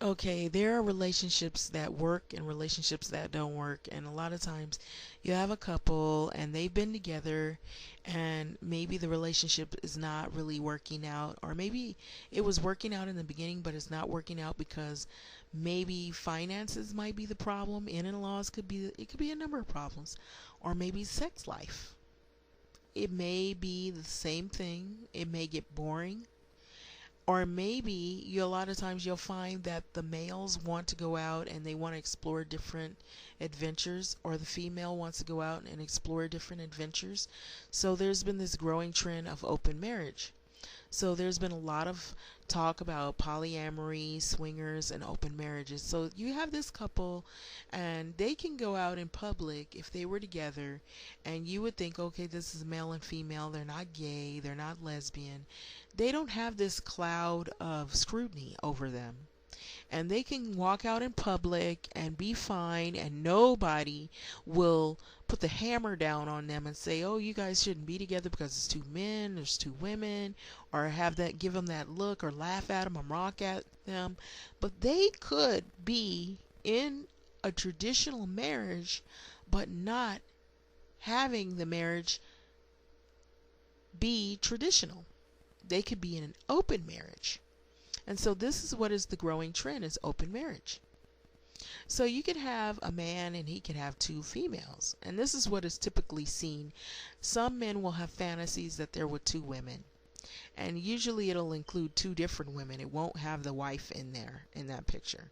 Okay, there are relationships that work and relationships that don't work. And a lot of times you have a couple and they've been together and maybe the relationship is not really working out, or maybe it was working out in the beginning but it's not working out because maybe finances might be the problem, in-laws could be, it could be a number of problems, or maybe sex life. It may be the same thing. It may get boring. Or maybe you, a lot of times you'll find that the males want to go out and they want to explore different adventures, or the female wants to go out and explore different adventures. So there's been this growing trend of open marriage. So there's been a lot of talk about polyamory, swingers, and open marriages. So you have this couple and they can go out in public if they were together, and you would think, okay, this is male and female. They're not gay. They're not lesbian. They don't have this cloud of scrutiny over them, and they can walk out in public and be fine, and nobody will put the hammer down on them and say, oh, you guys shouldn't be together because it's two men, there's two women, or have that, give them that look, or laugh at them or mock at them. But they could be in a traditional marriage but not having the marriage be traditional. They could be in an open marriage. And so this is what is the growing trend, is open marriage. So you could have a man and he could have two females. And this is what is typically seen. Some men will have fantasies that they're with two women. And usually it'll include two different women. It won't have the wife in there in that picture.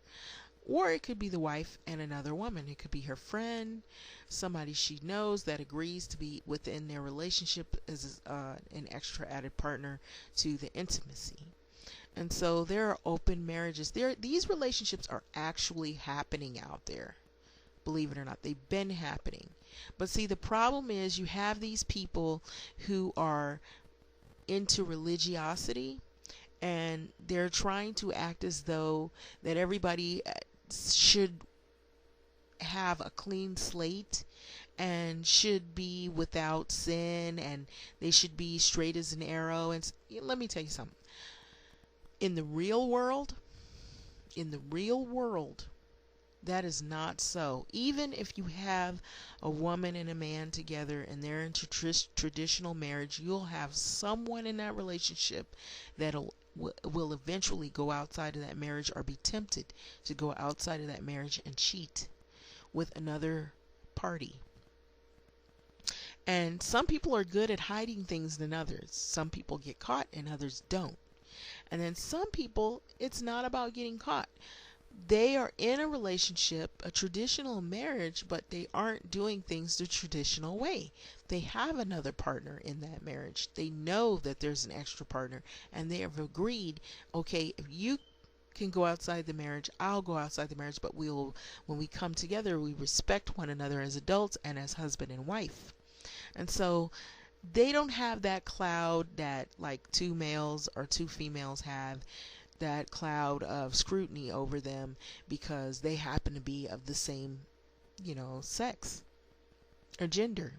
Or it could be the wife and another woman. It could be her friend, somebody she knows that agrees to be within their relationship as an extra added partner to the intimacy. And so there are open marriages. These relationships are actually happening out there. Believe it or not, they've been happening. But see, the problem is you have these people who are into religiosity, and they're trying to act as though that everybody should have a clean slate and should be without sin, and they should be straight as an arrow. And let me tell you something. In the real world, that is not so. Even if you have a woman and a man together and they're into traditional marriage, you'll have someone in that relationship that will eventually go outside of that marriage, or be tempted to go outside of that marriage and cheat with another party. And some people are good at hiding things than others. Some people get caught and others don't. And then some people, it's not about getting caught. They are in a relationship, a traditional marriage, but they aren't doing things the traditional way. They have another partner in that marriage. They know that there's an extra partner, and they have agreed, okay, if you can go outside the marriage, I'll go outside the marriage, but when we come together, we respect one another as adults and as husband and wife. And so they don't have that cloud that like two males or two females have, that cloud of scrutiny over them because they happen to be of the same, sex or gender.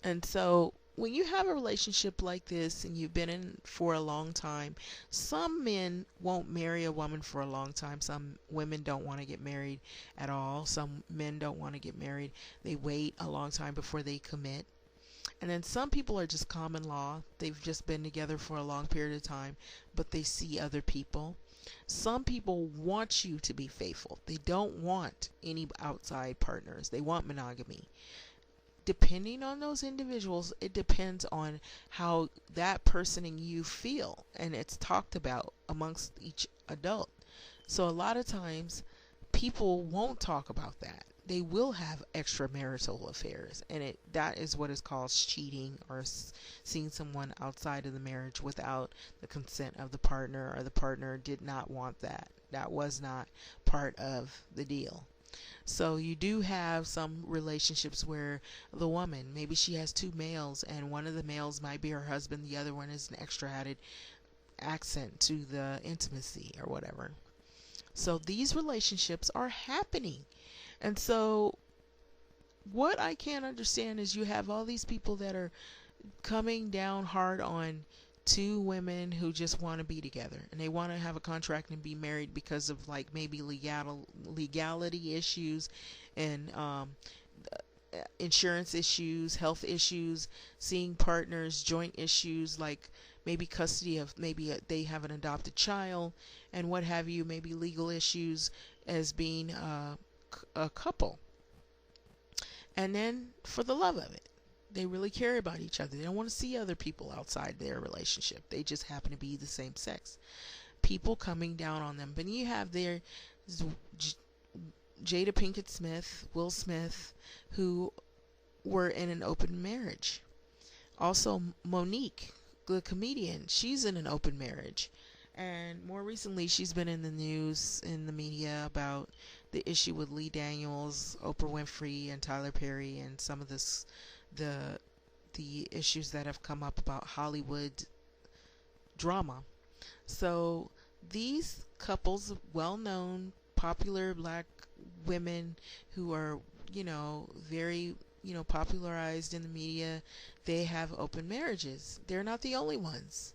And so when you have a relationship like this and you've been in for a long time, some men won't marry a woman for a long time. Some women don't want to get married at all. Some men don't want to get married. They wait a long time before they commit. And then some people are just common law. They've just been together for a long period of time, but they see other people. Some people want you to be faithful. They don't want any outside partners. They want monogamy. Depending on those individuals, it depends on how that person and you feel, and it's talked about amongst each adult. So a lot of times people won't talk about that. They will have extramarital affairs, and that is what is called cheating, or seeing someone outside of the marriage without the consent of the partner, or the partner did not want that. That was not part of the deal. So you do have some relationships where the woman, maybe she has two males, and one of the males might be her husband, the other one is an extra added accent to the intimacy or whatever. So these relationships are happening. And so what I can't understand is you have all these people that are coming down hard on two women who just want to be together and they want to have a contract and be married because of like maybe legality issues and insurance issues, health issues, seeing partners, joint issues like maybe custody of maybe they have an adopted child and what have you, maybe legal issues as being a couple. And then for the love of it, they really care about each other. They don't want to see other people outside their relationship. They just happen to be the same sex. People coming down on them. But you have there Jada Pinkett Smith, Will Smith, who were in an open marriage. Also, Monique, the comedian, she's in an open marriage. And more recently, she's been in the news, in the media, about the issue with Lee Daniels, Oprah Winfrey, and Tyler Perry, and some of the issues that have come up about Hollywood drama. So these couples, well-known, popular black women who are, very, popularized in the media, they have open marriages. They're not the only ones.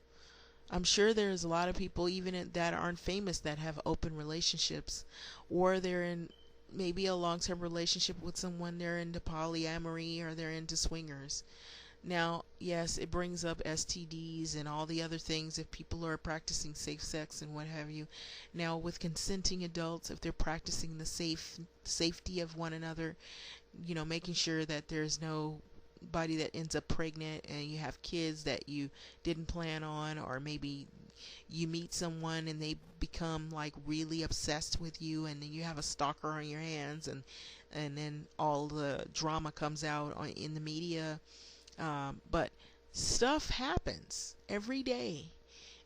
I'm sure there's a lot of people even that aren't famous that have open relationships, or they're in maybe a long-term relationship with someone, they're into polyamory or they're into swingers. Now, yes, it brings up STDs and all the other things if people are practicing safe sex and what have you. Now, with consenting adults, if they're practicing the safety of one another, making sure that there's nobody that ends up pregnant and you have kids that you didn't plan on, or maybe you meet someone and they become like really obsessed with you and then you have a stalker on your hands, and then all the drama comes out in the media. But stuff happens every day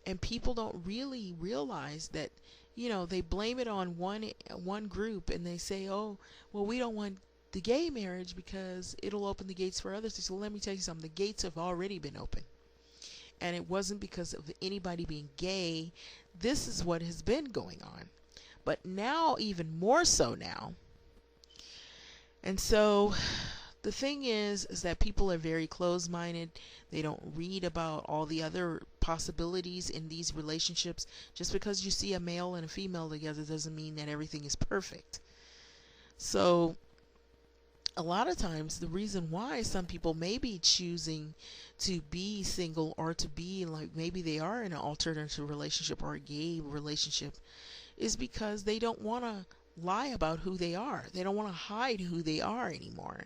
and people don't really realize that, they blame it on one group and they say, oh, well, we don't want the gay marriage because it'll open the gates for others. So let me tell you something, the gates have already been open. And it wasn't because of anybody being gay. This is what has been going on. But now, even more so now. And so the thing is that people are very closed-minded. They don't read about all the other possibilities in these relationships. Just because you see a male and a female together doesn't mean that everything is perfect. So a lot of times the reason why some people may be choosing to be single or to be like maybe they are in an alternative relationship or a gay relationship is because they don't want to lie about who they are. They don't want to hide who they are anymore,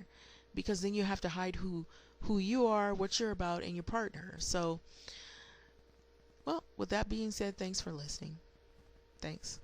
because then you have to hide who you are, what you're about, and your partner. So, well, with that being said, thanks for listening. Thanks.